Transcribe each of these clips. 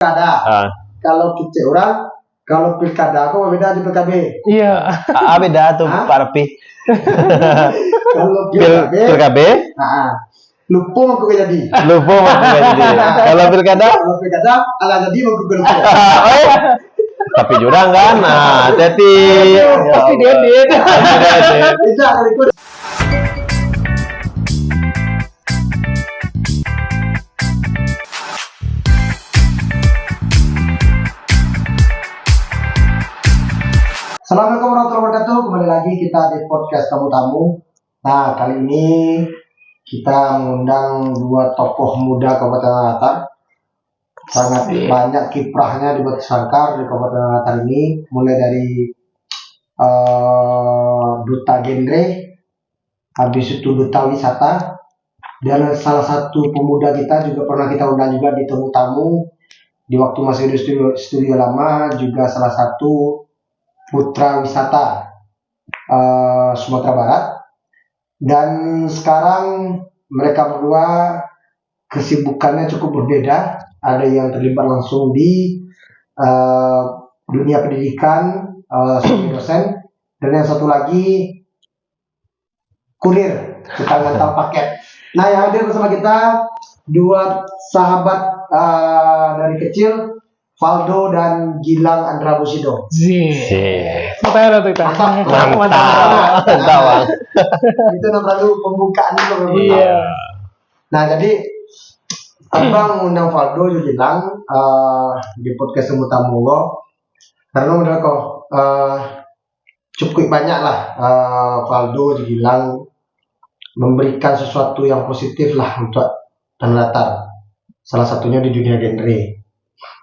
pilkada. Kalau kita orang, kalau pilkada aku beda di PKB. Iya. Beda tuh Pak Rapi. Kalau PKB, lupa aku jadi. lupa mau jadi. Kalau pilkada, ala jadi mau ke lupa. tapi jurang kan. Nah, hati-hati. Pasti dia. Tidak kali itu. Assalamualaikum warahmatullahi wabarakatuh. Kembali lagi kita di podcast tamu-tamu. Nah, kali ini kita mengundang dua tokoh muda Kabupaten Tanah. Sangat banyak kiprahnya di Batu Sangkar di Kabupaten Tanah ini, mulai dari duta genre, habis itu duta wisata, dan salah satu pemuda kita juga pernah kita undang juga di tamu-tamu di waktu masih di studio lama, juga salah satu putra wisata Sumatera Barat. Dan sekarang mereka berdua kesibukannya cukup berbeda. Ada yang terlibat langsung di dunia pendidikan sebagai dosen, dan yang satu lagi kurir, tukang ngantar paket. Nah, yang hadir bersama kita dua sahabat dari kecil, Valdo dan Gilang Andra Busido. Mantap tuh kita. Mantap. Itu namanya pembukaan itu. Iya. Nah, jadi Abang undang Valdo juga Gilang di podcast tamu lo, karena menurut kok cukup banyak lah Valdo juga Gilang memberikan sesuatu yang positif lah untuk Tanah Datar, salah satunya di dunia genre.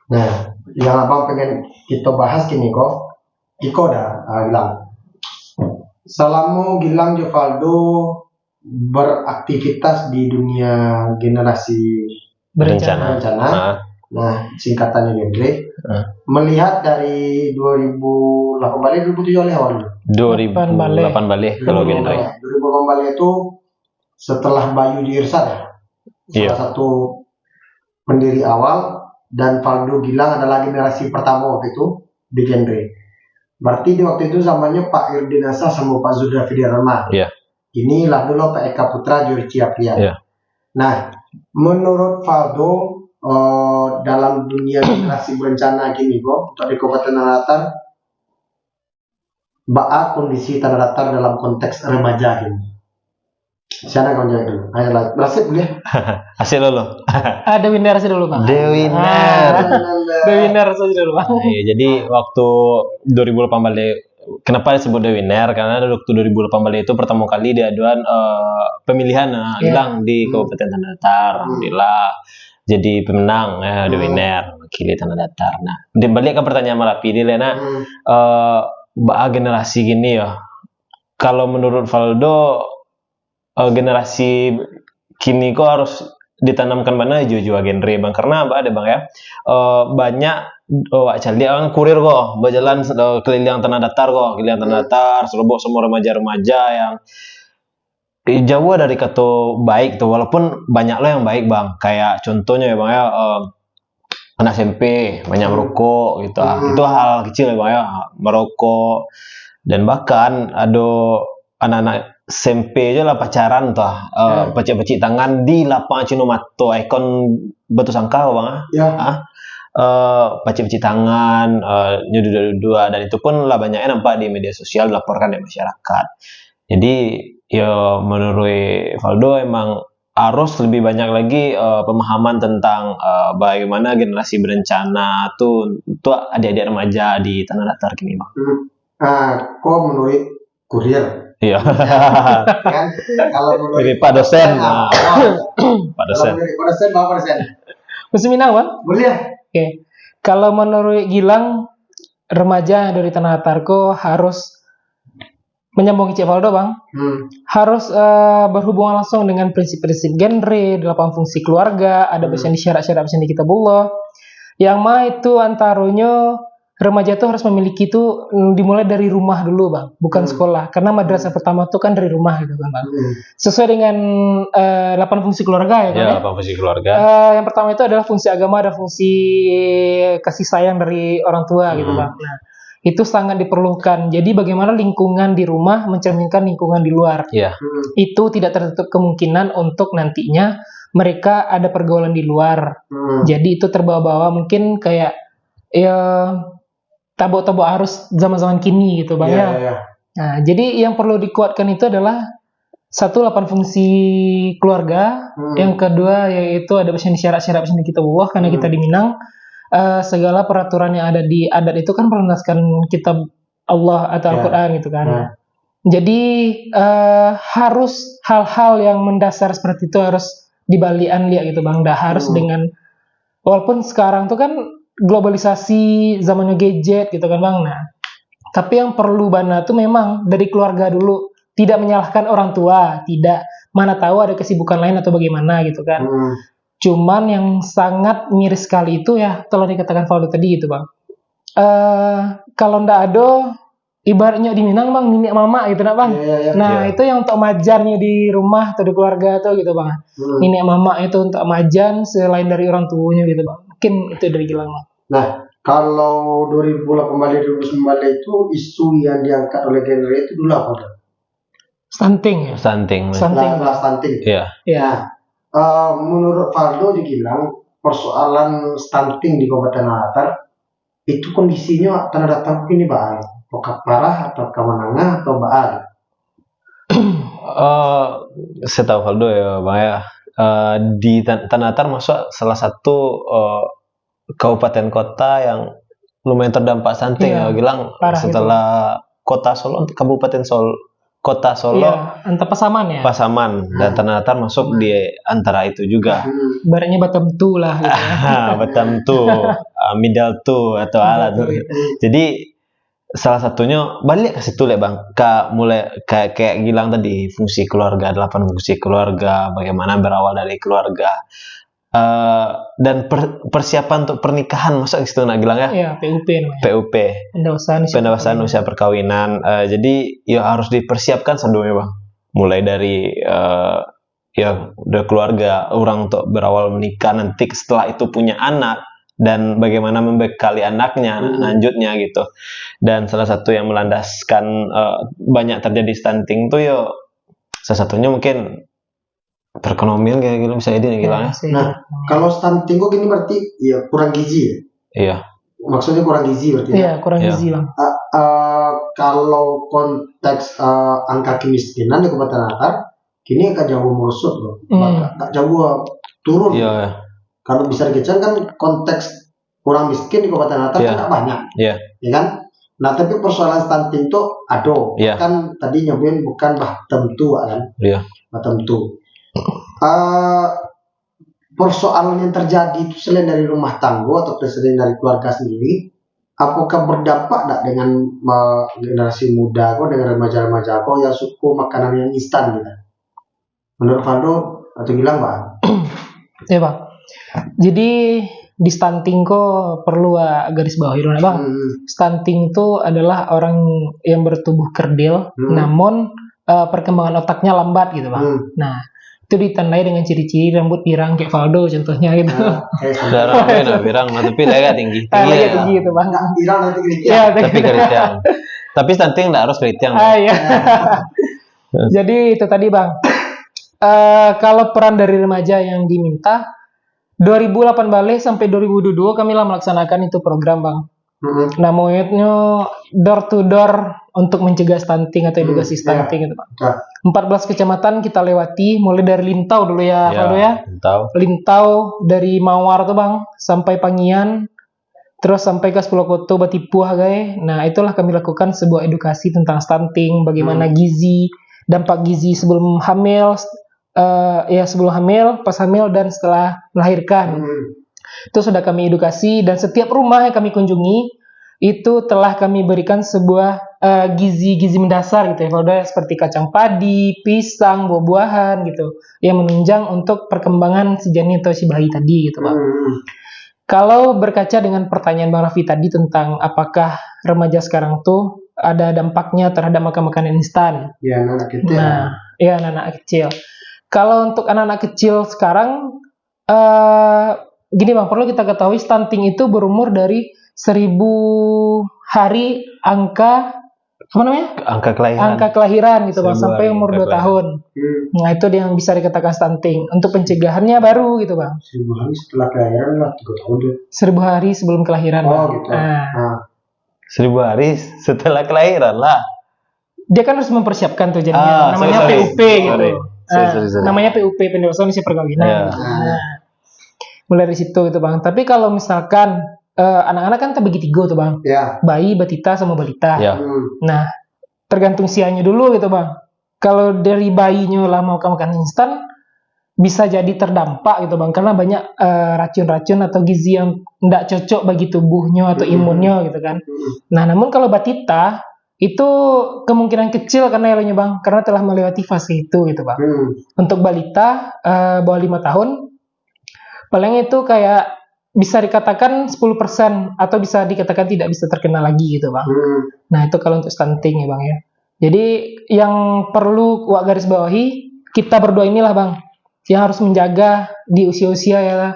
Nah, yang abang pengen kita bahas kini kok, Iko dah Gilang. Salamu Gilang Jovaldo beraktivitas di dunia generasi berencana. Nah, singkatannya genre. Melihat dari 2008 balik 2007 oleh awal. 2008 balik kalau genre. 2008 balik itu setelah Bayu Diirsad ya. Salah satu pendiri awal, dan Valdo Gilang adalah generasi pertama waktu itu di genre. Berarti di waktu itu zamannya Pak Irdinasa sama Pak Zudra Fidirama. Iya. Inilah dulu Pak Eka Putra Jurci Aprian. Iya. Nah, menurut Valdo dalam dunia generasi berencana gini kok, untuk di Kabupaten Tanah Datar, bagaimana kondisi Tanah Datar dalam konteks remaja gini? Siapa kau jawab dulu? Ayo lah, berhasil boleh? Hasil lo. Ada winner sih dulu, Bang. Winner. The winner saja dulu, Bang. Iya, jadi waktu 2008 balik, kenapa disebut The Winner? Karena waktu 2008 balik itu pertama kali diaduan pemilihan Gilang di Kabupaten Tanah Datar. Alhamdulillah jadi pemenang The Winner, wakili Tanah Datar. Nah, balik ke pertanyaan Marapi ini, Lena, generasi gini ya. Kalau menurut Valdo, generasi kini kok harus ditanamkan mana jujur genre bang, karena ada bang ya banyak dia kan kurir kok berjalan keliling Tanah Datar serobok semua remaja-remaja yang jauh dari kata baik tuh, walaupun banyak lah yang baik bang, kayak contohnya ya bang ya anak SMP banyak merokok gitu, itu hal kecil ya bang ya, merokok, dan bahkan ada anak-anak SMP aja lah pacaran tuh, pecik-pecik tangan di lapangan Cinomato, ikon Batu Sangkar bang pecik-pecik tangan, nyudu-dua, dan itu pun lah banyaknya nampak di media sosial, dilaporkan di masyarakat. Jadi ya menurut Valdo emang harus lebih banyak lagi pemahaman tentang bagaimana generasi berencana tuh untuk adik-adik remaja di Tanah Datar gini bang. Kok menurut kurir? Iya. Kan kalau menurut ini Pak dosen, Pak dosen. Pak dosen, Pak dosen. Musim Minang, Bang? Boleh. Oke. Kalau menurut Gilang, remaja dari Tanah Datar kok harus menyambung Cik Valdo, Bang. Harus berhubungan langsung dengan prinsip-prinsip genre, 8 fungsi keluarga, ada pesan di syarat-syarat pesan di Kitabullah. Yang mah itu antaranya remaja tuh harus memiliki itu dimulai dari rumah dulu bang, bukan sekolah. Karena madrasah pertama tuh kan dari rumah gitu kan bang. Sesuai dengan 8 fungsi keluarga ya kan. Ya, 8 fungsi keluarga. Yang pertama itu adalah fungsi agama dan fungsi kasih sayang dari orang tua gitu bang. Nah itu sangat diperlukan. Jadi bagaimana lingkungan di rumah mencerminkan lingkungan di luar. Iya. Itu tidak tertutup kemungkinan untuk nantinya mereka ada pergaulan di luar. Jadi itu terbawa-bawa mungkin kayak ya tabok-tabok arus zaman-zaman kini gitu bang ya. Nah, jadi yang perlu dikuatkan itu adalah 8 fungsi keluarga. Yang kedua yaitu ada syarat-syarat kitabullah karena kita di Minang segala peraturan yang ada di adat itu kan berlandaskan kitab Allah atau Al-Quran gitu kan. Jadi harus hal-hal yang mendasar seperti itu harus dibalikan lihat gitu bang. Dah harus dengan walaupun sekarang tuh kan globalisasi zamannya gadget gitu kan bang. Nah, tapi yang perlu bana tuh memang dari keluarga dulu, tidak menyalahkan orang tua, tidak mana tahu ada kesibukan lain atau bagaimana gitu kan. Cuman yang sangat miris sekali itu ya telah dikatakan Valdo tadi gitu bang. Kalau ndak ada ibaratnya di Minang bang, nenek mama gitu nak bang. Nah itu yang untuk majarnya di rumah atau di keluarga tuh gitu bang. Nenek mama itu untuk majan selain dari orang tuanya gitu bang. Mungkin itu dari Gilang bang. Nah, kalau 2008 2009 itu isu yang diangkat oleh genre itu dulu apa? Stunting ya? Stunting. Stunting. Stunting. Iya. Nah, menurut Valdo dibilang persoalan stunting di Kabupaten Makassar itu kondisinya tanah datang ini baik, apakah parah atau menengah atau baik? Saya tahu Valdo ya bang ya. Di Tanah Datar masuk salah satu kabupaten kota yang lumayan terdampak stunting ya Gilang. Setelah kota Solo, kabupaten Solo, kota Solo, entah Pasaman ya. Pasaman dan Tanah Datar masuk di antara itu juga. Baratnya Batam tu lah. Gitu ya. Batam tu, Midal tu atau alat tu. Jadi salah satunya balik ke situ lah bang. Mulai kayak Gilang tadi fungsi keluarga, 8 fungsi keluarga, bagaimana berawal dari keluarga. Dan persiapan untuk pernikahan masuk ke situ nak Gilang ya? Iya, PUP namanya. PUP. Pendewasaan usia perkawinan. Jadi ya harus dipersiapkan sebelumnya bang. Mulai dari udah keluarga orang untuk berawal menikah, nanti setelah itu punya anak dan bagaimana membekali anaknya lanjutnya gitu. Dan salah satu yang melandaskan banyak terjadi stunting itu ya salah satunya mungkin perekonomian kayak gitu bisa ini Gilang ya. Nah, kalau stunting kok gini berarti ya kurang gizi ya? Iya. Maksudnya kurang gizi berarti. Iya, kurang gizi bang. Kalau konteks angka kemiskinan di Kabupaten Makassar kini agak jauh merosot loh. Agak jauh turun. Iya. Kalau bisa dikecil kan konteks kurang miskin di Kabupaten Makassar kan banyak. Iya. Ya kan? Nah, tapi persoalan stunting itu ada. Kan tadi nyobain bukan Batam tu kan? Iya. Batam tu. Persoalan yang terjadi itu selain dari rumah tangga atau selain dari keluarga sendiri, apakah berdampak tak dengan generasi muda kok, dengan remaja-remaja kok yang suka makanan yang instan gitu? Menurut Valdo atau bilang bang? Ya bang. Jadi di stunting kok perlu garis bawahi dulu bang. Stunting itu adalah orang yang bertubuh kerdil, namun perkembangan otaknya lambat gitu bang. Nah itu ditandai dengan ciri-ciri rambut pirang kayak Valdo contohnya gitu. Rambutnya pirang, tapi lega tinggi. Tinggi itu bang. Pirang nanti keriting. Tapi keriting. Tapi stunting nggak harus keriting. Iya. Jadi itu tadi bang. Kalau peran dari remaja yang diminta 2008 balik sampai 2022 kami lah melaksanakan itu program bang. Namanya door to door untuk mencegah stunting atau edukasi stunting itu Pak. 14 kecamatan kita lewati mulai dari Lintau dulu ya Valdo ya. Lintau dari Mawar tuh Bang sampai Pangian terus sampai ke 10 Koto Batipuah guys. Nah, itulah kami lakukan sebuah edukasi tentang stunting, bagaimana gizi, dampak gizi sebelum hamil, sebelum hamil, pas hamil dan setelah melahirkan. Itu sudah kami edukasi dan setiap rumah yang kami kunjungi itu telah kami berikan sebuah gizi-gizi mendasar gitu ya Valdo, seperti kacang padi, pisang, buah-buahan gitu yang menunjang untuk perkembangan si janin atau si bayi tadi gitu Pak. Kalau berkaca dengan pertanyaan Bang Raffi tadi tentang apakah remaja sekarang tuh ada dampaknya terhadap makan makanan instan. Ya, anak kita. Nah, ya anak-anak kecil. Kalau untuk anak-anak kecil sekarang, gini Bang, perlu kita ketahui stunting itu berumur dari 1000 hari angka apa namanya? Angka kelahiran gitu Bang, 1000 sampai hari umur angka 2 tahun. Nah, itu yang bisa dikatakan stunting. Untuk pencegahannya baru gitu Bang. 1000 hari setelah kelahiran lah 3 tahun dia. 1000 hari sebelum kelahiran. Oh Bang. gitu. Nah, 1000 hari setelah kelahiran lah. dia kan harus mempersiapkan tuh jadinya. Namanya sorry. PUP gitu. Sorry. Namanya PUP, pendewasaan usia perkawinan. Ya. Nah, mulai dari situ gitu Bang. Tapi kalau misalkan anak-anak kan terbagi 3 tuh Bang. Ya. Bayi, batita, sama balita. Ya. Nah, tergantung usianya dulu gitu Bang. Kalau dari bayinya lah mau makan instan, bisa jadi terdampak gitu Bang. Karena banyak racun-racun atau gizi yang tidak cocok bagi tubuhnya atau imunnya gitu kan. Nah, namun kalau batita, itu kemungkinan kecil karena elahnya Bang. Karena telah melewati fase itu gitu Bang. Untuk balita, bawah 5 tahun, paling itu kayak bisa dikatakan 10% atau bisa dikatakan tidak bisa terkena lagi gitu Bang. Nah, itu kalau untuk stunting ya Bang ya. Jadi yang perlu Wak garis bawahi, kita berdua inilah Bang yang harus menjaga di usia-usia ya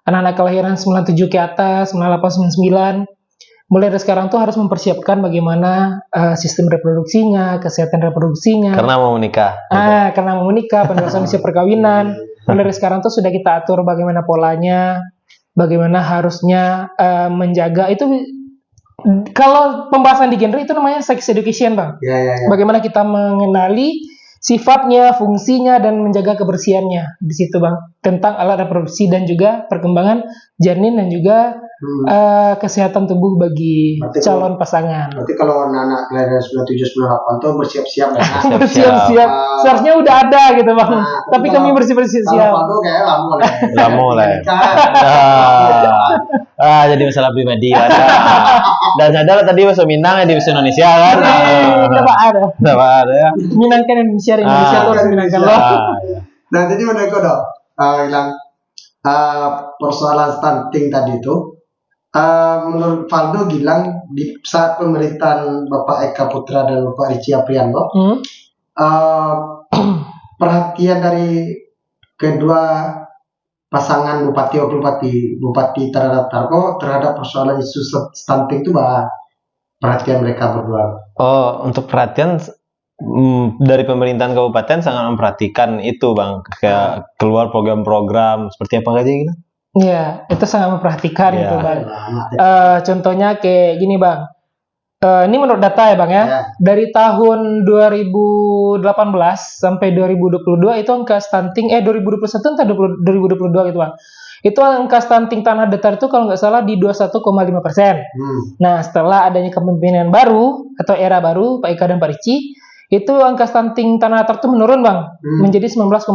anak-anak kelahiran 97 ke atas, 98, 99. Mulai dari sekarang tuh harus mempersiapkan bagaimana sistem reproduksinya, kesehatan reproduksinya. Karena mau menikah. Karena mau menikah, pendewasaan usia perkawinan. Mulai dari sekarang tuh sudah kita atur bagaimana polanya, bagaimana harusnya menjaga itu. Kalau pembahasan di genre itu namanya sex education Bang. Ya. Bagaimana kita mengenali sifatnya, fungsinya, dan menjaga kebersihannya di situ Bang. Tentang alat reproduksi dan juga perkembangan janin dan juga kesehatan tubuh bagi calon pasangan. Berarti kalau anak-anak kelahiran 97, 98 tuh bersiap-siap ya. Bersiap-siap. Seharusnya udah ada gitu Bang. Tapi kami bersih-bersih siap. Kalau Faldo kayak lama lah. Jadi masalah pribadi. Dan sadar tadi bahasa Minang ya di bahasa Indonesia kan. Tidak ada ya. Minangkan Indonesia tuh harus minangkan loh. Nah, jadi menurutku dong, bilang persoalan stunting tadi itu, menurut Faldo bilang di saat pemerintahan Bapak Eka Putra dan Bapak Rici Aprianto, perhatian dari kedua pasangan bupati wakil bupati terhadap persoalan isu stunting itu perhatian mereka berdua. Untuk perhatian dari pemerintahan kabupaten sangat memperhatikan itu Bang, kayak keluar program-program seperti apa aja gitu. Iya, itu sangat memperhatikan gitu Bang. Contohnya kayak gini Bang. Ini menurut data ya Bang ya. Dari tahun 2018 sampai 2022 itu angka stunting 2021 atau 2022 gitu Bang. Itu angka stunting tanah datar itu kalau nggak salah di 21,5%. Nah, setelah adanya kepemimpinan baru atau era baru Pak Eka dan Pak Rici, itu angka stunting tanah datar itu menurun Bang, menjadi 19,8.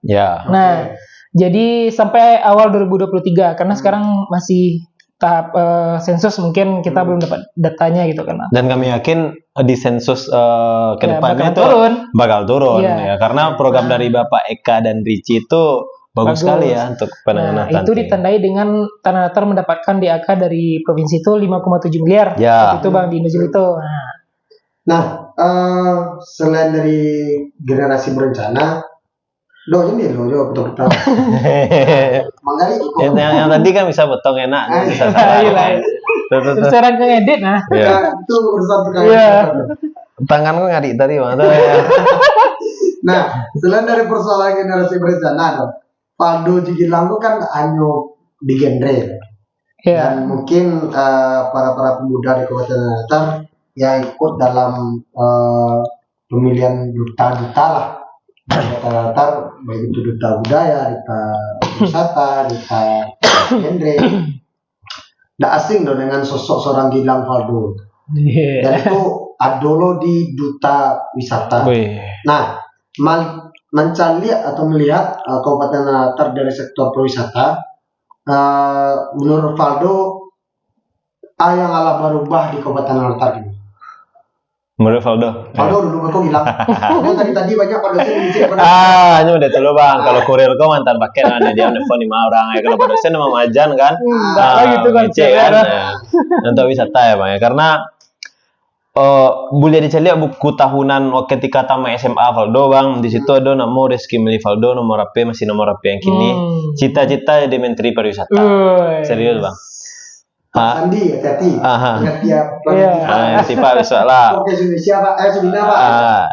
Ya. Nah, jadi sampai awal 2023 karena sekarang masih tahap sensus, mungkin kita belum dapat datanya gitu kan. Dan kami yakin di sensus ke depannya itu bakal turun ya, karena program dari Bapak Eka dan Rici itu bagus sekali ya untuk penanganan stunting. Itu ditandai dengan tanah datar mendapatkan DAK dari provinsi itu 5,7 miliar. Ya. Itu Bang di Nujul itu. Nah, selain dari generasi berencana, ini loh betul. Yang tadi kan bisa potong enak. Sekarang ke edit nah. Itu urusan terkait. Tanganku ngadik tadi Bang. Nah, selain dari persoalan generasi berencana, Faldo Jigilang itu kan hanya di genre. Dan mungkin para pemuda di Kabupaten Datar yang ikut dalam pemilihan duta-duta lah. Datar, baik itu duta budaya, duta wisata, duta genre. Nggak asing dong dengan sosok seorang Gilang Faldo. Dan itu adolo di duta wisata. Nah, mencari atau melihat Kabupaten Datar dari sektor pariwisata, menurut Faldo, yang alah berubah di Kabupaten Datar ini. Menurut Valdo. Valdo dulu kau bilang. Tadi banyak pada dosen ngecek pada. Ini udah dulu bang. Kalau kurir kau mantan paket mana dia nelfon 5 orang ya. Kalau pada dosen sama majan kan. Enggak lah gitu kan. Ngecek kan. Untuk wisata ya bang ya. Karena boleh dicari buku tahunan ketika tamat SMA Valdo bang. Di situ ada nama Rizky Meli Valdo, nomor HP masih nomor HP yang kini. Cita-cita jadi menteri pariwisata. Serius bang. Sandi, hati-hati. Ingat dia. Nanti Pak besok lah. Oke, Indonesia Pak. Sudah Pak.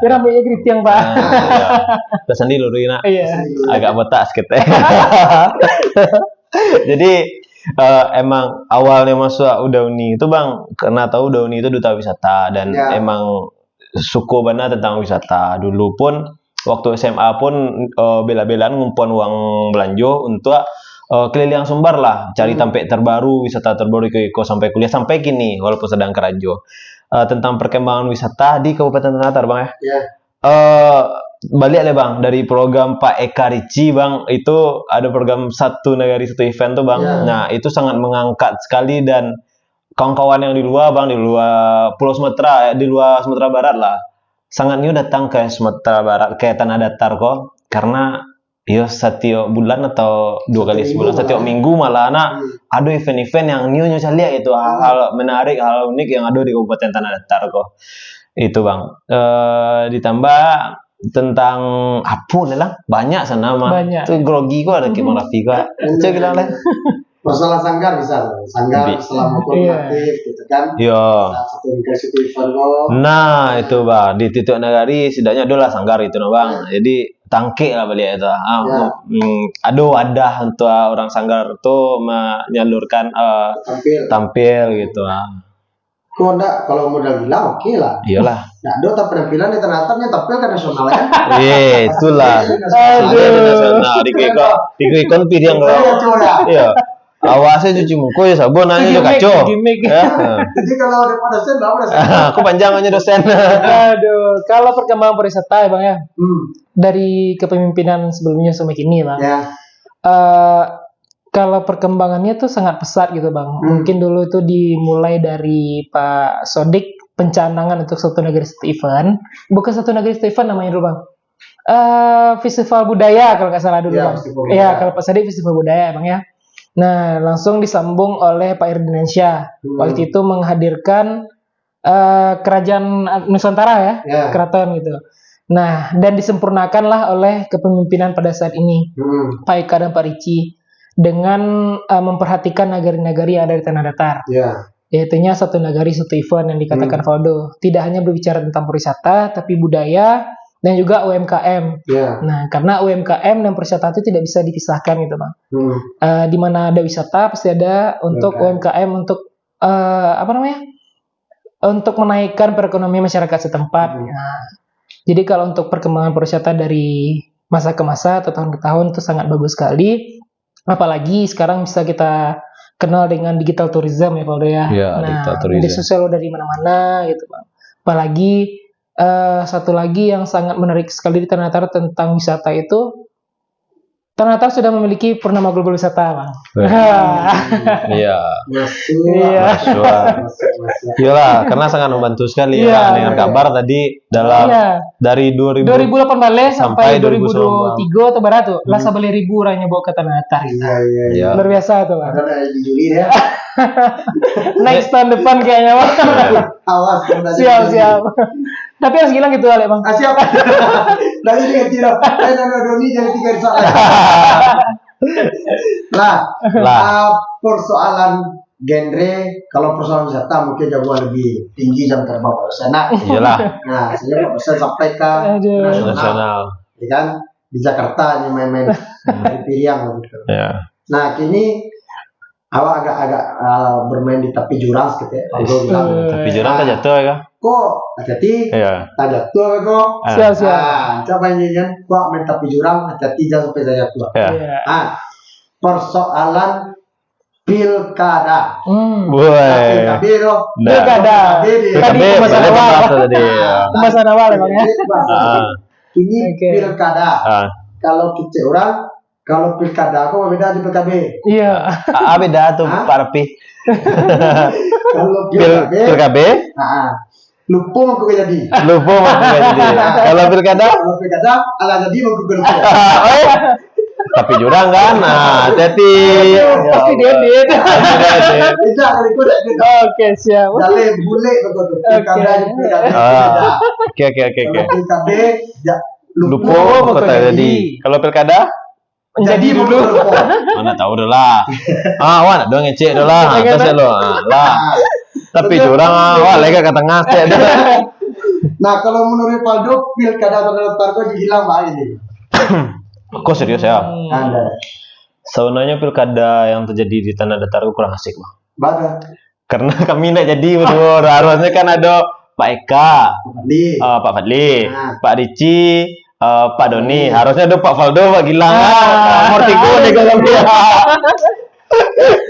Kira banyak kritik Pak. Terus Sandi luri nak. Iya. Agak botak sedikit. Jadi emang awalnya masuk Udauni itu bang, karena tahu Udauni itu duta wisata dan emang suku benar tentang wisata. Dulu pun waktu SMA pun bela-belaan ngumpulin uang belanja untuk keliling Sumbar lah, cari tempat terbaru, wisata terbaru Iko sampai kuliah sampai kini walaupun sedang kerajo. Tentang perkembangan wisata di Kabupaten Ternate bang ya. Balik deh bang dari program Pak Eka Ricci bang, itu ada program satu negari satu event tuh bang. Nah itu sangat mengangkat sekali dan kawan-kawan yang di luar bang, di luar Pulau Sumatera, di luar Sumatera Barat lah, sangat new datang ke Sumatera Barat ke Tanah Datar kok, karena setiap bulan atau 2 kali sebulan, setiap minggu malah ada event-event yang new saya lihat itu hal-hal menarik, hal unik yang ada di Kabupaten Tanah Datar kok. Itu bang. Ditambah tentang apa lah banyak sana mah itu grogi kok ada Kimang Rafi kok coba bilang lah masalah sanggar misal sanggar selama koordinatif gitu kan satu event nah itu bang di titik nagari setidaknya ada lah sanggar itu bang jadi tangkik lah balik itu ada wadah untuk orang sanggar itu menyalurkan tampil gitu kok enggak kalau modal gila oke lah. Iyalah. Nah, do penampilan di Ternate tampil ke nasional ya. Iya, itulah. Nasional di Kikon pilih yang iya. Awasnya cuci muka ya sabun aja udah kacau. Jadi kalau ada dosen bawa dosen. Aku panjang aja dosen. Aduh, kalau perkembangan pariwisata ya Bang ya. Dari kepemimpinan sebelumnya sampai kini Bang. Ya. Kalau perkembangannya tuh sangat pesat gitu bang. Mungkin dulu itu dimulai dari Pak Sodik pencanangan untuk satu negeri satu event. Bukan satu negeri satu event namanya dulu bang. Festival budaya kalau nggak salah dulu bang. Iya kalau Pak Sodik festival budaya bang ya. Nah langsung disambung oleh Pak Irdiansyah. Waktu itu menghadirkan kerajaan Nusantara ya, keraton gitu. Nah dan disempurnakanlah oleh kepemimpinan pada saat ini Pak Eka dan Pak Ricci. Dengan memperhatikan nagari-nagari yang ada di Tanah Datar. Yaitunya satu nagari satu event yang dikatakan Valdo. Tidak hanya berbicara tentang pariwisata, tapi budaya dan juga UMKM. Nah, karena UMKM dan pariwisata itu tidak bisa dipisahkan gitu bang. Di mana ada wisata pasti ada untuk UMKM untuk untuk menaikkan perekonomian masyarakat setempat. Nah, jadi kalau untuk perkembangan pariwisata dari masa ke masa atau tahun ke tahun itu sangat bagus sekali. Apalagi sekarang bisa kita kenal dengan digital tourism ya Valdo ya. Nah, media sosial dari mana-mana gitu bang. Apalagi satu lagi yang sangat menarik sekali di Tanah Datar tentang wisata itu, Tanah Datar sudah memiliki Purnama Global Wisata bang. Iya. Iyalah, karena sangat membantu sekali ya dengan kabar tadi dalam dari 2018 sampai 2023 atau barat tuh lah 1.000 orangnya bawa ke Tanah Datar. Iya. Luar biasa tuh bang. Ada di Juli ya. Next tahun depan kayaknya bang. Awas. Siap. Tapi harus bilang gitu Ale bang. Siap. Dari dia tidak. Doni jadi 3 soal. Persoalan genre kalau persoalan wisata mungkin jauh lebih tinggi jam terbang sana. Iyalah. Nah, saya mau bisa sampai ke nasional. Ya kan di Jakarta ini main-main di Piriang gitu. Nah, kini awak agak bermain di tepi jurang gitu ya. Tepi jurang kan jatuh ya. Kok hati-hati? Tak jatuh kok. Siap. Coba ini kan, kok main tepi jurang hati-hati jangan sampai saya jatuh. Persoalan pilkada. Pilkada. Tadi pembahasan awal ya bang ya. Ini pilkada. Kalau kita orang, kalau pilkada aku beda di PKB. Iya. Beda tuh Pak Rapi. Kalau pilkada. lupa mau gue jadi. Lupa mau jadi. Kalau pilkada? Kalau pilkada, ala jadi mau gue lupa. Tapi jurang kan? Nah, hati-hati. Pasti dia. Tidak, kalau itu tidak. Oke, siap. Dalih bule begitu. Pilkada Oke. beda. Oke. Kalau pilkada, ya Lupa mau kota jadi. jadi. Kalau pilkada? Menjadi mau dulu. gue lupa. Mana tahu dah lah. Wah, nak doang ngecek dah lah. Terus lo. Lah. Tapi jurang wah lega ke tengah cek dah. Nah, kalau menurut Valdo, pilkada terdaftar kok hilang Pak ini. Kok serius ya? Anda. Sebenarnya pilkada yang terjadi di Tanah Datar itu kurang asik, Bang. Baga. Karena kami tidak jadi betul. Harusnya kan ada Pak Eka, Di. Pak Fadli, Nah. Pak Ricci, Pak Doni. Harusnya ada Pak Valdo, Pak Gilang. Mortigo nih kalau dia.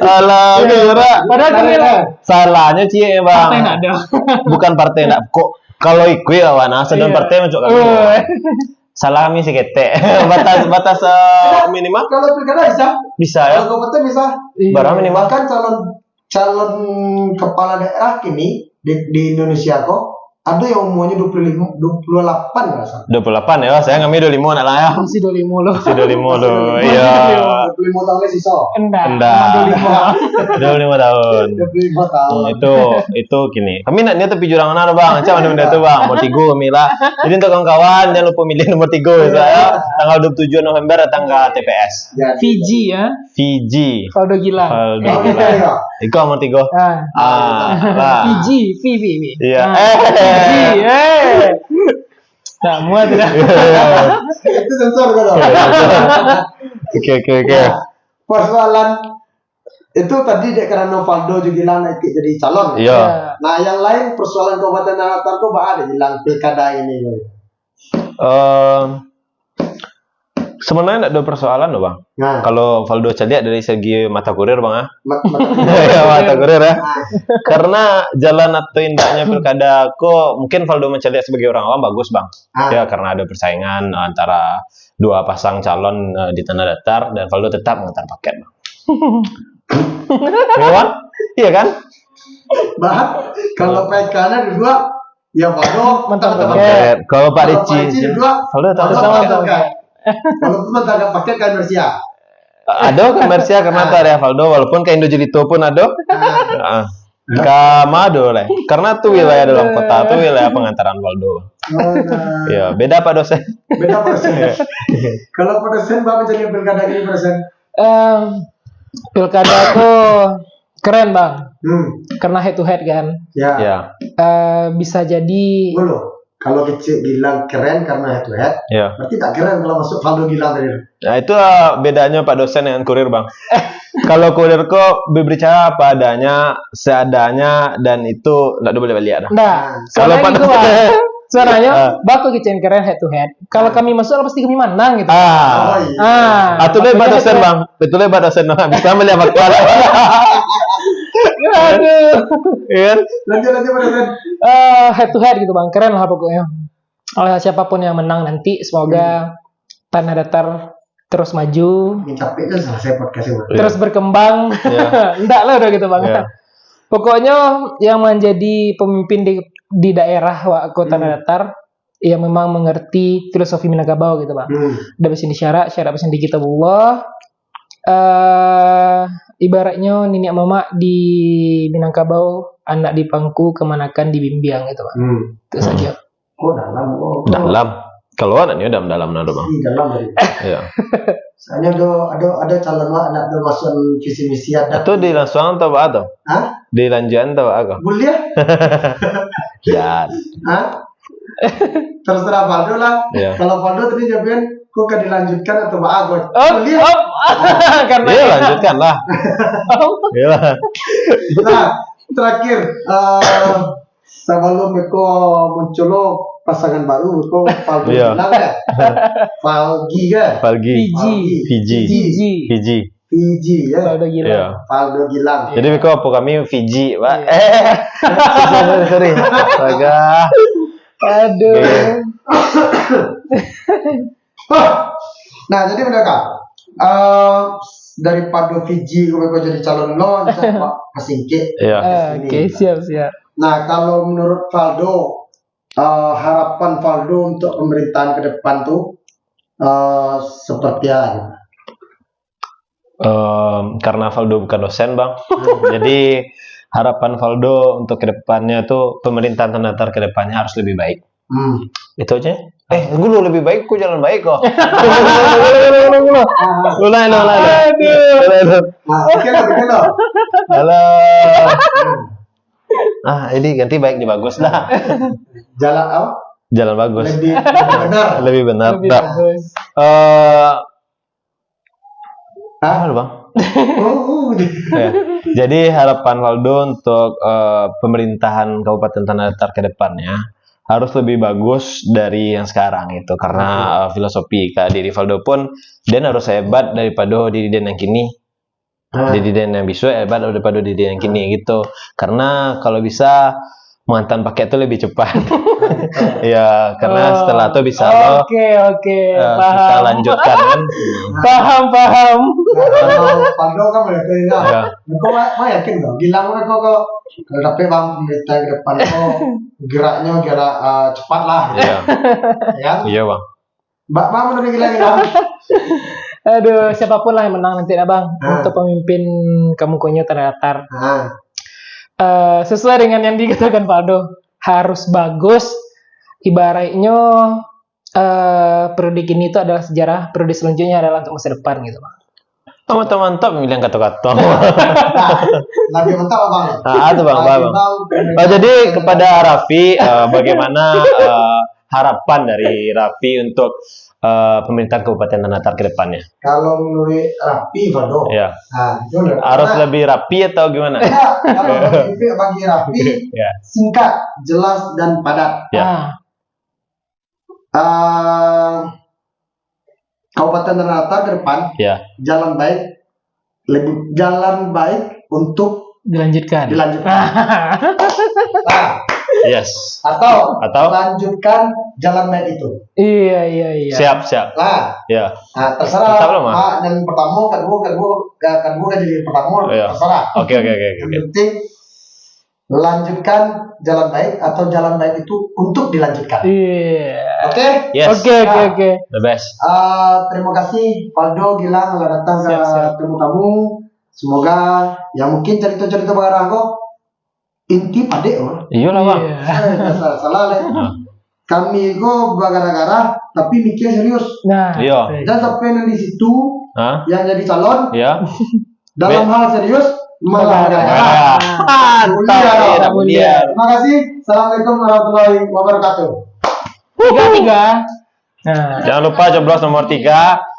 Alah, kira. Padahal kami Salahnya Cie, Bang. partai nggak ada. Bukan partai nak. Kok kalau ikut ya wana sedang Iya. partai masuk kami. Salah kami sih ketek. batas minimal Kalau pilkada bisa. bisa ya. Kalau kabupaten bisa. Barang minimal Bahkan calon kepala daerah kini di Indonesia kok ada yang umurnya 28 nggak salah. 28 ya. Saya kami 25 nak lah ya. Masih 25 loh. Si 25 loh. Iya. 25 tahun lagi sisa. Enggak. 25 tahun. 25 tahun. Itu gini. Kami nak niat tapi jurang mana Bang? Macam mana benda tu Bang? Nomor 3 kami lah. Jadi untuk kawan-kawan jangan lupa milih nomor 3 ya. Tanggal 27 November datang ke TPS. Jadi, Fiji ya. Fiji. Valdo Gilang. Valdo Kalau kita Gilang. ya. Iku nomor 3. Lah. Fiji. Iya. Fiji. Tak muat tidak. Itu sensor kan? Oke. Persoalan itu tadi dek karena Valdo juga bilang nanti jadi calon. Iya. Nah, yang lain persoalan Kabupaten Natal tuh ada bilang pilkada ini. Sebenarnya tidak ada persoalan loh Bang. Nah, Kalau Valdo lihat dari segi mata kurir Bang ah. mat- Ya mata kurir ya. Karena jalan atau indahnya pilkada kok mungkin Valdo lihat sebagai orang awam bagus Bang. Ya karena ada persaingan antara dua pasang calon di Tanah Datar dan Valdo tetap mengantar paket Bang. Iya Bang? Iya kan? Bahkan kalau PK-nya dua, ya Valdo Mantap tetap paket. Kalau Pak Kalau Ricci dua, Valdo tetap Valdo paket. tetap paket. Kalau cuma tak paket kan Mersia. Ada komersial karena tak ada Valdo walaupun ke Indojelito pun ada. Heeh. Kamado lah. Karena tuh wilayah dalam kota tuh wilayah pengantaran Valdo. Ya, beda Pak dosen. Beda persen. Kalau persen Bapak jadi pilkada ini persen. Pilkada tuh keren Bang. Karena head to head kan. Ya. Ya. Bisa jadi Dulu. Kalau kecil bilang keren karena head to head, Ya. berarti tak keren kalau masuk Valdo Gilang tadi. Nah, itu bedanya Pak dosen dengan kurir, Bang. Kalau kurir kok berbicara apa adanya, seadanya dan itu enggak boleh balik dah. Nah, Kalau soalnya Pak gitu Bang. dosen Suaranya baku kecil keren head to head. Kalau kami masuk pasti kami menang gitu. Ah. Atau Pak dosen, Bang. Betulnya Pak dosen bisa melihat faktual. Aduh. Iya. Lanjut persen. Head to head gitu Bang. Keren lah pokoknya. Siapapun yang menang nanti semoga Tanah Datar terus maju, Ini capek kan selesai podcast ini. terus berkembang. Iya. Enggak lah udah gitu Bang. Iya. Pokoknya yang menjadi pemimpin di daerah kota Tanah Datar yang memang mengerti filosofi Minangkabau gitu Bang. Ada bahasa syarat bahasa kitabullah. Ibaratnya nenek mama di Minangkabau, anak di pangku, kemanakan dibimbing gitu Bang. Itu saja. Oh dalam, oh. Dalam. Kalau anaknya dalam nado, Bang. Di dalam dari. Iya. Soalnya ada calon anak ada masuk visi misi ada. Itu di langsung atau apa atau? Hah? Di lanjutan atau apa? Boleh? Ya. Hah? Terserah Valdo lah. Iya. Kalau Valdo tadi jawabin, kok kan dilanjutkan atau Pak Agot? Boleh? Karena Iya, lanjutkan lah. Iya. Nah, terakhir sebelum Eko muncul pasangan baru Eko Valdo Iya. bilang ya Valgi kan Fiji. Fiji ya Valdo Gilang. Iya. Valdo Gilang Jadi Miko apa kami Fiji, Pak? Sorry. Astaga. Aduh. nah jadi mereka daripada Fiji gue jadi calon lo, Pak Pasingke. Iya. Oke, siap. Nah, kalau menurut Valdo, harapan Valdo untuk pemerintahan ke depan tuh seperti apa? Karena Valdo bukan dosen, Bang. Jadi harapan Valdo untuk kedepannya tuh pemerintahan Tanatar kedepannya harus lebih baik. Itu aja. Gue lebih baik, gue jalan baik kok. Ulang. Oke lo. Halo. Ini ganti baik di bagus dah. Jalan apa? Jalan bagus. Lebih benar. Lebih benar. Lebih Dah. bagus. Apa lu, Bang? Udah. Ya. Jadi harapan Valdo untuk pemerintahan Kabupaten Tanah Datar ke depannya harus lebih bagus dari yang sekarang itu, karena filosofi Kak Diri Valdo pun dan harus hebat daripada Diri Den yang kini. Diri Den yang bisu hebat daripada Diri Den yang kini gitu. Karena kalau bisa mantan pakai itu lebih cepat. Ya, karena setelah itu bisa lo Oke, kita paham. lanjutkan kan. Paham. Kalau Valdo kan mereka Ya. kok mau yakin dong? Bilang mereka kok tapi bang pemerintah ke depan kok gerak cepat lah. Iya. Ya. Iya, Bang. Mbak menurut gila. Aduh, siapapun lah yang menang nanti lah Bang untuk pemimpin Kamukonyo Tanah Datar. Sesuai dengan yang dikatakan Valdo, harus bagus. Ibaratnya periode ini itu adalah sejarah, periode selanjutnya adalah untuk masa depan gitu Bang. Mantap bilang kata-kata. Lebih mantap bang. Itu bang. Jadi kepada Raffi, bagaimana harapan dari Raffi untuk pemerintahan Kabupaten Tanah Datar ke depannya? Kalau menurut Raffi, Valdo, Ya. Itu Harus lebih rapi atau gimana? kalau bagi Raffi, Ya. singkat, jelas dan padat. Ya. Kabupaten Tanah Datar ke depan, Ya. jalan baik untuk Dilanjutkan. Yes. Atau Atau? lanjutkan jalan baik itu. Iya. Siap. Ya. Terserah Mantap loh, Mas. Pak, dan pertama kan jadi pertama, Iya. terserah. Oke. Yang penting lanjutkan jalan baik atau jalan baik itu untuk dilanjutkan. Iya. Oke? Yes. Oke. The best. Terima kasih Valdo Gilang telah datang ke Siap. tamu-tamu. Semoga yang mungkin cerita-cerita barang kok inti padek Iya lah, Bang. salah le. Kami kok gara-gara tapi mikir serius. Nah, Iya. Dan sampai di situ Hah? yang jadi calon Ya. dalam hal serius malah gara-gara. Mantap. Mulia. Terima kasih. Assalamualaikum warahmatullahi wabarakatuh. 3. Nah. Jangan lupa coblos nomor 3.